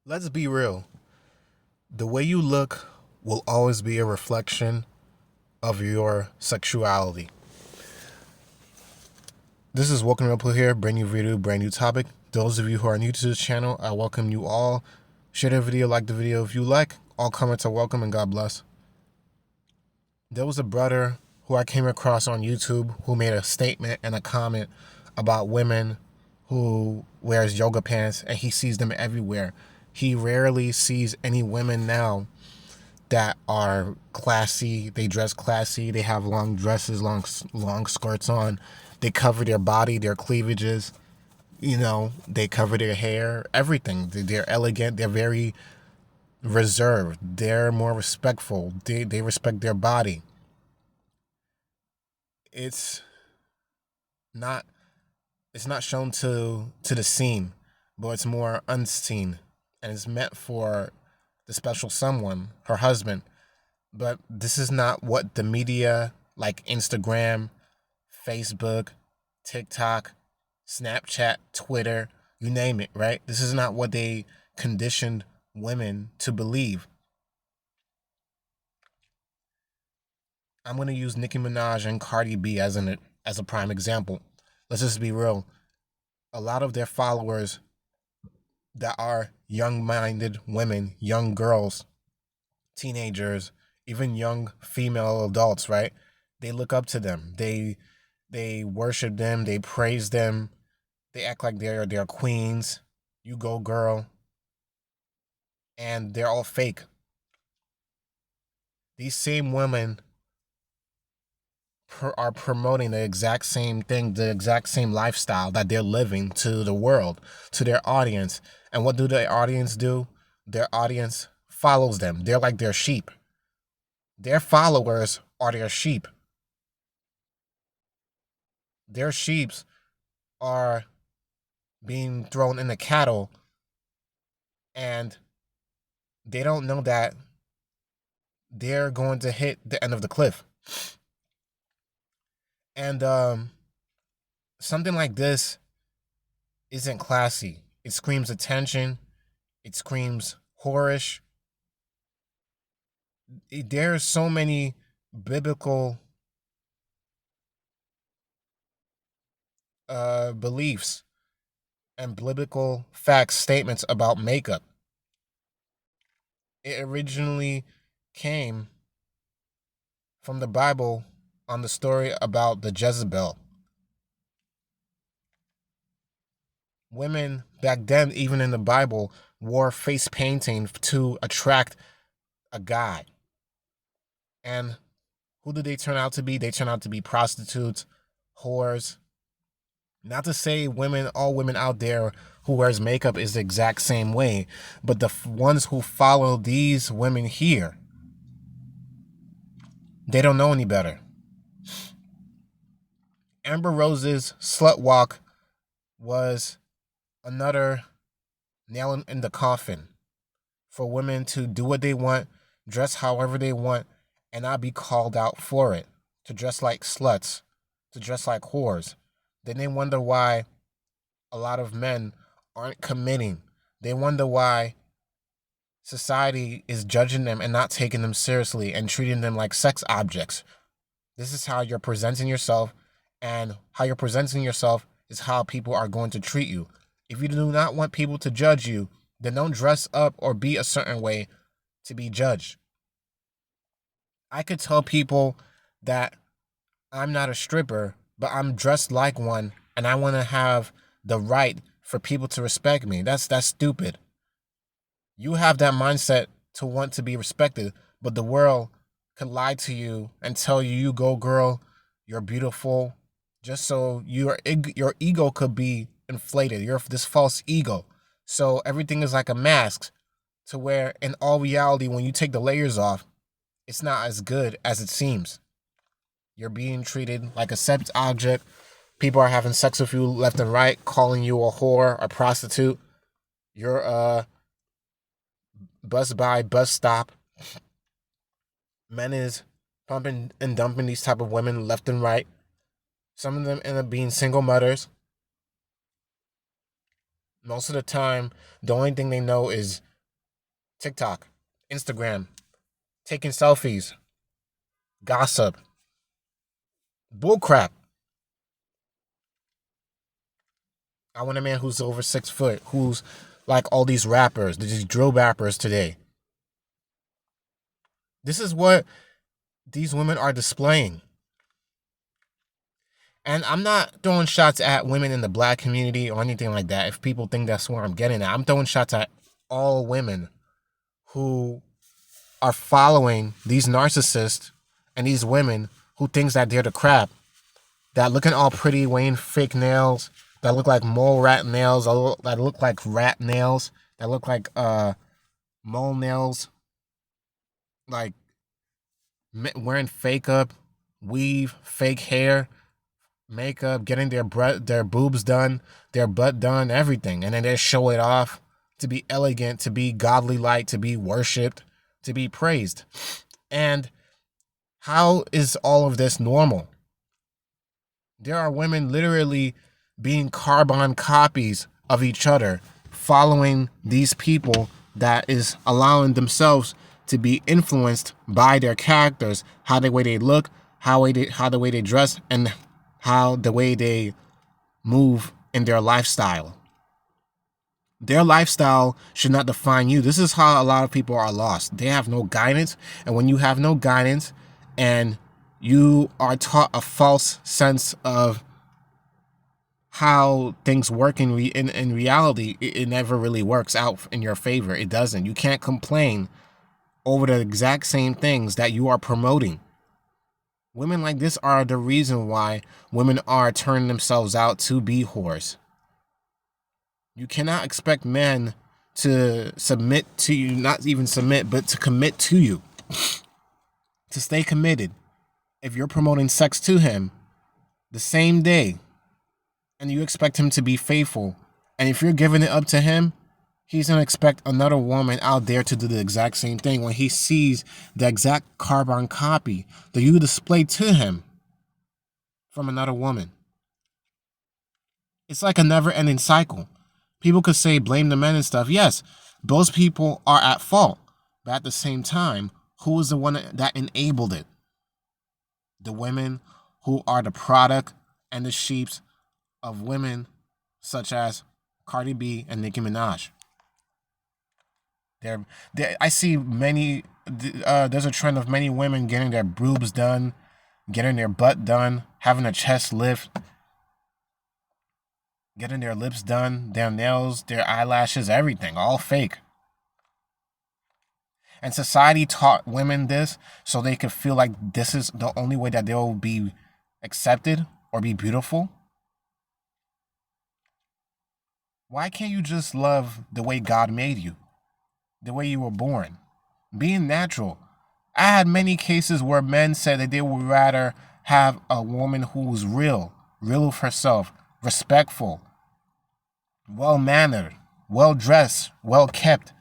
Let's be real. The way you look will always be a reflection of your sexuality. This is Welcome Up here, brand new video, brand new topic. Those of you who are new to this channel, I welcome you all. Share the video, like the video if you like. All comments are welcome and God bless. There was a brother who I came across on YouTube who made a statement and a comment about women who wears yoga pants and he sees them everywhere. He rarely sees any women now that are classy. They dress classy. They have long dresses, long skirts on. They cover their body, their cleavages. They cover their hair, everything. They're elegant. They're very reserved. They're more respectful. They respect their body. It's not it's not shown to the scene, but it's more unseen, and it's meant for the special someone, her husband. But this is not what the media like Instagram, Facebook, TikTok, Snapchat, Twitter, you name it, right? This is not what they conditioned women to believe. I'm going to use Nicki Minaj and Cardi B as a prime example. Let's just be real. A lot of their followers that are young-minded women, young girls, teenagers, even young female adults, right? They look up to them. They worship them. They praise them. They act like they're queens. You go, girl. And they're all fake. These same women are promoting the exact same thing, the exact same lifestyle that they're living to the world, to their audience. And what do their audience do? Their audience follows them. They're like their sheep. Their followers are their sheep. Their sheeps are being thrown in the cattle, and they don't know that they're going to hit the end of the cliff. And something like this isn't classy. It screams attention. It screams whorish. There's so many biblical beliefs and biblical facts, statements about makeup. It originally came from the Bible on the story about the Jezebel. Women back then, even in the Bible, wore face painting to attract a guy. And who did they turn out to be? They turn out to be prostitutes, whores. Not to say all women out there who wears makeup is the exact same way, but the ones who follow these women here, they don't know any better. Amber Rose's slut walk was another nail in the coffin for women to do what they want, dress however they want, and not be called out for it. To dress like sluts, to dress like whores. Then they wonder why a lot of men aren't committing. They wonder why society is judging them and not taking them seriously and treating them like sex objects. This is how you're presenting yourself, and how you're presenting yourself is how people are going to treat you. If you do not want people to judge you, then don't dress up or be a certain way to be judged. I could tell people that I'm not a stripper, but I'm dressed like one, and I want to have the right for people to respect me. That's stupid. You have that mindset to want to be respected, but the world could lie to you and tell you, you go, girl, you're beautiful, just so your ego could be inflated. You're this false ego. So everything is like a mask, to where in all reality, when you take the layers off, it's not as good as it seems. You're being treated like a sex object. People are having sex with you left and right, calling you a whore, a prostitute. You're bus by, bus stop. Men is pumping and dumping these type of women left and right. Some of them end up being single mothers. Most of the time, the only thing they know is TikTok, Instagram, taking selfies, gossip, bullcrap. I want a man who's over 6 foot, who's like all these rappers, these drill rappers today. This is what these women are displaying. And I'm not throwing shots at women in the black community or anything like that. If people think that's where I'm getting at, I'm throwing shots at all women who are following these narcissists and these women who thinks that they're the crap, that looking all pretty, wearing fake nails, that look like mole rat nails, that look like rat nails, that look like mole nails, like wearing fake up, weave, fake hair, makeup, getting their boobs done, their butt done, everything, and then they show it off to be elegant, to be godly like, to be worshipped, to be praised. And how is all of this normal? There are women literally being carbon copies of each other, following these people that is allowing themselves to be influenced by their characters, how the way they look, how the way they dress, and how the way they move in their lifestyle. Their lifestyle should not define you. This is how a lot of people are lost. They have no guidance. And when you have no guidance and you are taught a false sense of how things work in reality, it never really works out in your favor. It doesn't. You can't complain over the exact same things that you are promoting. Women like this are the reason why women are turning themselves out to be whores. You cannot expect men to submit to you, not even submit, but to commit to you, to stay committed. If you're promoting sex to him the same day and you expect him to be faithful, and if you're giving it up to him, he's going to expect another woman out there to do the exact same thing when he sees the exact carbon copy that you display to him from another woman. It's like a never-ending cycle. People could say blame the men and stuff. Yes, those people are at fault. But at the same time, who is the one that enabled it? The women who are the product and the sheeps of women such as Cardi B and Nicki Minaj. I see many, there's a trend of many women getting their boobs done, getting their butt done, having a chest lift, getting their lips done, their nails, their eyelashes, everything, all fake. And society taught women this so they could feel like this is the only way that they'll be accepted or be beautiful. Why can't you just love the way God made you? The way you were born? Being natural. I had many cases where men said that they would rather have a woman who was real with herself, respectful, well-mannered, well-dressed, well-kept.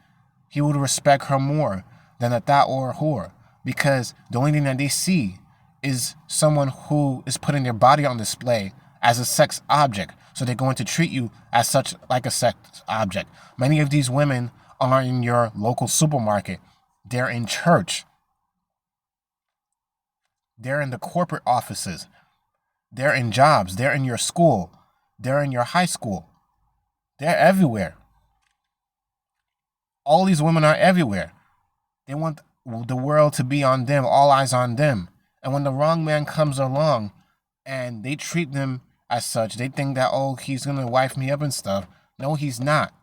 He would respect her more than a thot or a whore, because the only thing that they see is someone who is putting their body on display as a sex object. So they're going to treat you as such, like a sex object. Many of these women are in your local supermarket. They're in church. They're in the corporate offices. They're in jobs. They're in your school. They're in your high school. They're everywhere. All these women are everywhere. They want the world to be on them, all eyes on them. And when the wrong man comes along and they treat them as such, they think that, oh, he's going to wife me up and stuff. No, he's not.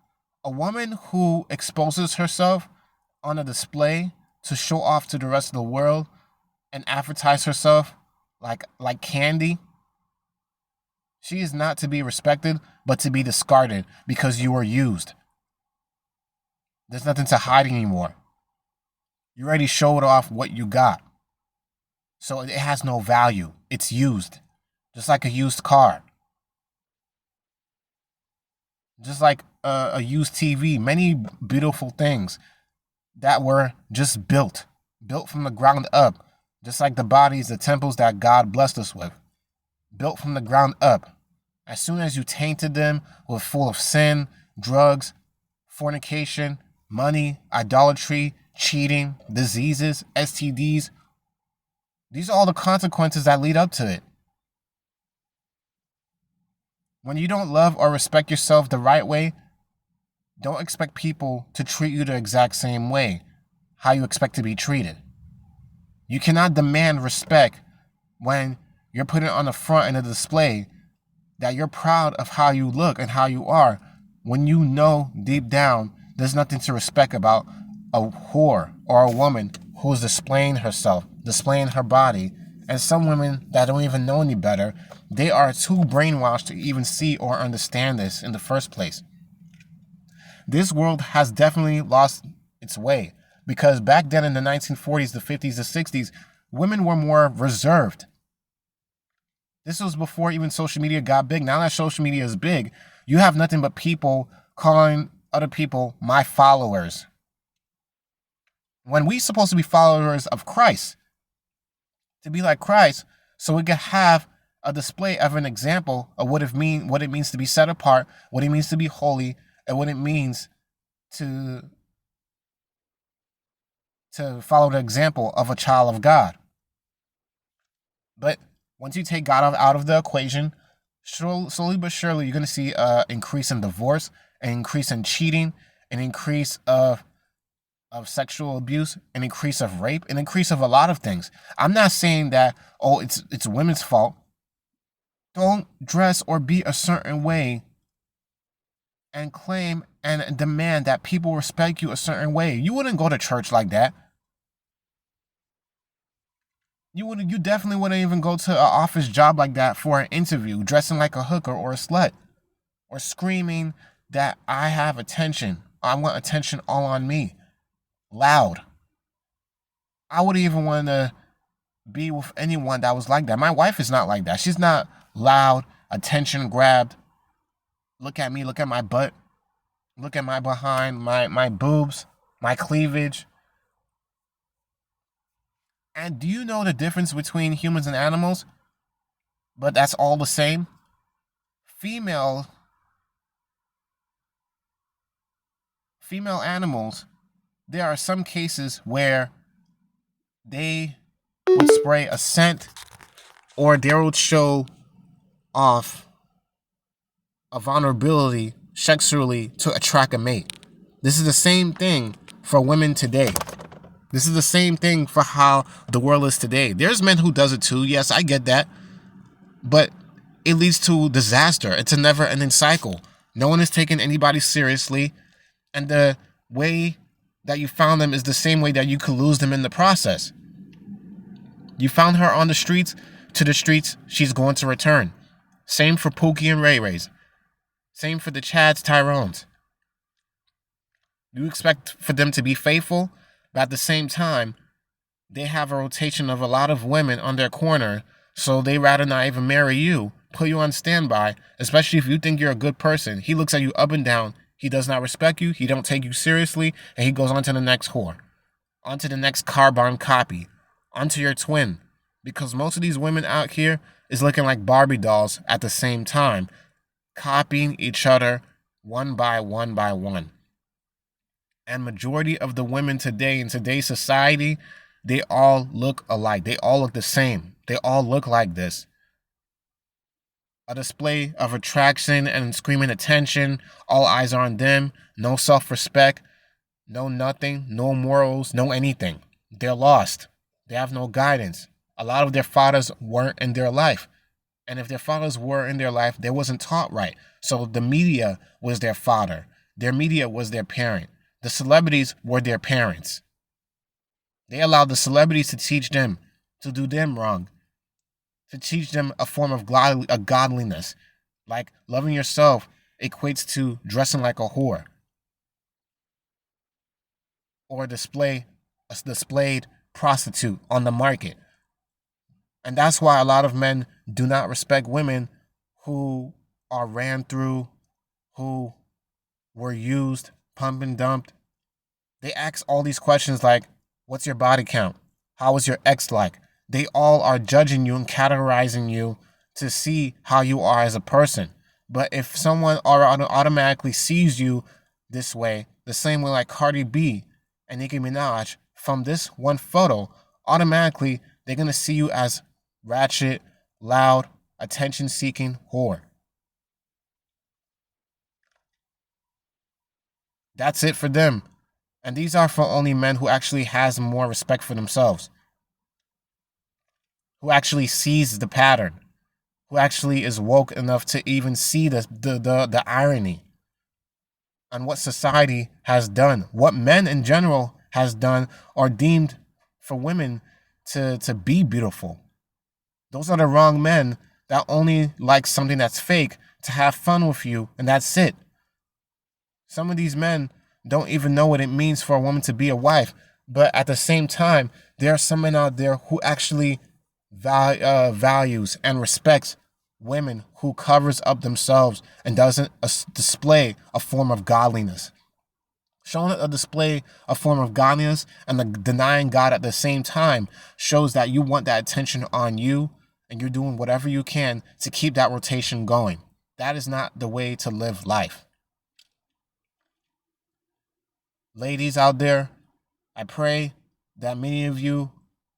A woman who exposes herself on a display to show off to the rest of the world and advertise herself like candy, she is not to be respected, but to be discarded because you were used. There's nothing to hide anymore. You already showed off what you got. So it has no value. It's used. Just like a used car. Just like a used TV. Many beautiful things that were just built from the ground up. Just like the bodies, the temples that God blessed us with. Built from the ground up. As soon as you tainted them with full of sin, drugs, fornication, money, idolatry, cheating, diseases, STDs. These are all the consequences that lead up to it. When you don't love or respect yourself the right way, don't expect people to treat you the exact same way, how you expect to be treated. You cannot demand respect when you're putting on the front and the display that you're proud of how you look and how you are, when you know deep down there's nothing to respect about a whore or a woman who's displaying herself, displaying her body. And some women that don't even know any better, they are too brainwashed to even see or understand this in the first place. This world has definitely lost its way, because back then in the 1940s, the 50s, the 60s, women were more reserved. This was before even social media got big. Now that social media is big, you have nothing but people calling other people my followers, when we're supposed to be followers of Christ, to be like Christ, so we can have a display of an example of what it means to be set apart, what it means to be holy, and what it means to follow the example of a child of God. But once you take God out of the equation, slowly but surely, you're going to see an increase in divorce, an increase in cheating, an increase of sexual abuse, an increase of rape, an increase of a lot of things. I'm not saying that, oh, it's women's fault. Don't dress or be a certain way and claim and demand that people respect you a certain way. You wouldn't go to church like that. You definitely wouldn't even go to an office job like that for an interview, dressing like a hooker or a slut, or screaming that I have attention. I want attention all on me. Loud. I wouldn't even want to be with anyone that was like that. My wife is not like that. She's not loud, attention grabbed. Look at me, look at my butt, look at my behind, my boobs, my cleavage. And do you know the difference between humans and animals? But that's all the same. Female animals, there are some cases where they would spray a scent, or they would show off a vulnerability sexually to attract a mate. This is the same thing for women today. This is the same thing for how the world is today. There's men who does it too. Yes, I get that. But it leads to disaster. It's a never-ending cycle. No one is taking anybody seriously. And the way that you found them is the same way that you could lose them in the process. You found her on the streets. To the streets, she's going to return. Same for Pookie and Ray Rays. Same for the Chads, Tyrones. You expect for them to be faithful, but at the same time, they have a rotation of a lot of women on their corner, so they rather not even marry you, put you on standby, especially if you think you're a good person. He looks at you up and down. He does not respect you. He don't take you seriously, and he goes on to the next whore, on to the next carbon copy, onto your twin. Because most of these women out here is looking like Barbie dolls at the same time, copying each other one by one by one. And majority of the women today in today's society, they all look alike. They all look the same. They all look like this. A display of attraction and screaming attention. All eyes are on them. No self-respect. No nothing. No morals. No anything. They're lost. They have no guidance. A lot of their fathers weren't in their life. And if their fathers were in their life, they wasn't taught right. So the media was their father. Their media was their parent. The celebrities were their parents. They allowed the celebrities to teach them, to do them wrong, to teach them a form of godliness. Like loving yourself equates to dressing like a whore, or a displayed prostitute on the market. And that's why a lot of men do not respect women who are ran through, who were used, pumped and dumped. They ask all these questions like, what's your body count? How is your ex like? They all are judging you and categorizing you to see how you are as a person. But if someone automatically sees you this way, the same way like Cardi B and Nicki Minaj, from this one photo, automatically they're going to see you as ratchet, loud, attention-seeking whore. That's it for them. And these are for only men who actually has more respect for themselves, who actually sees the pattern, who actually is woke enough to even see the irony on what society has done, what men in general has done or deemed for women to be beautiful. Those are the wrong men that only like something that's fake to have fun with you, and that's it. Some of these men don't even know what it means for a woman to be a wife, but at the same time, there are some men out there who actually values and respects women who covers up themselves and doesn't display a form of godliness. Showing a display a form of godliness and the denying God at the same time shows that you want that attention on you and you're doing whatever you can to keep that rotation going. That is not the way to live life. Ladies out there, I pray that many of you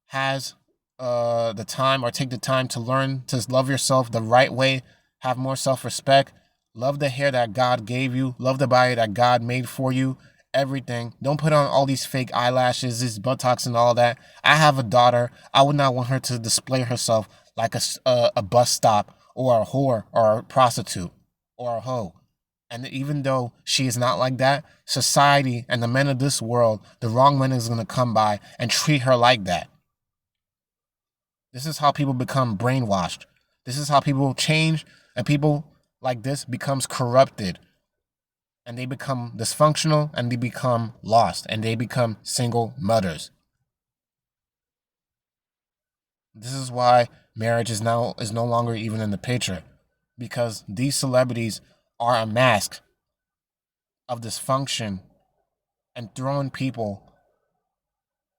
has the time or take the time to learn to love yourself the right way, have more self-respect, love the hair that God gave you, love the body that God made for you, everything. Don't put on all these fake eyelashes, this buttocks and all that. I have a daughter. I would not want her to display herself like a bus stop or a whore or a prostitute or a hoe. And even though she is not like that, society and the men of this world, the wrong men is going to come by and treat her like that. This is how people become brainwashed. This is how people change, and people like this becomes corrupted. And they become dysfunctional, and they become lost, and they become single mothers. This is why marriage is no longer even in the picture, because these celebrities are a mask of dysfunction and throwing people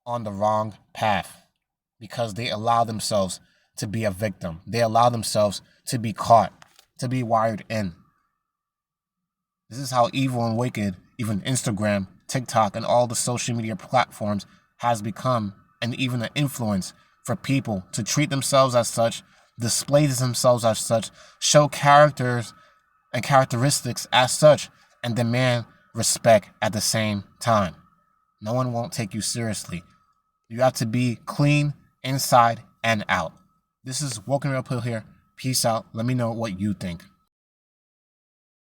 on the wrong path because they allow themselves to be a victim. They allow themselves to be caught, to be wired in. This is how evil and wicked even Instagram, TikTok, and all the social media platforms has become, and even an influence for people to treat themselves as such, display themselves as such, show characters and characteristics as such, and demand respect at the same time. No one won't take you seriously. You have to be clean inside and out. This is Woken Real Pill here. Peace out. Let me know what you think.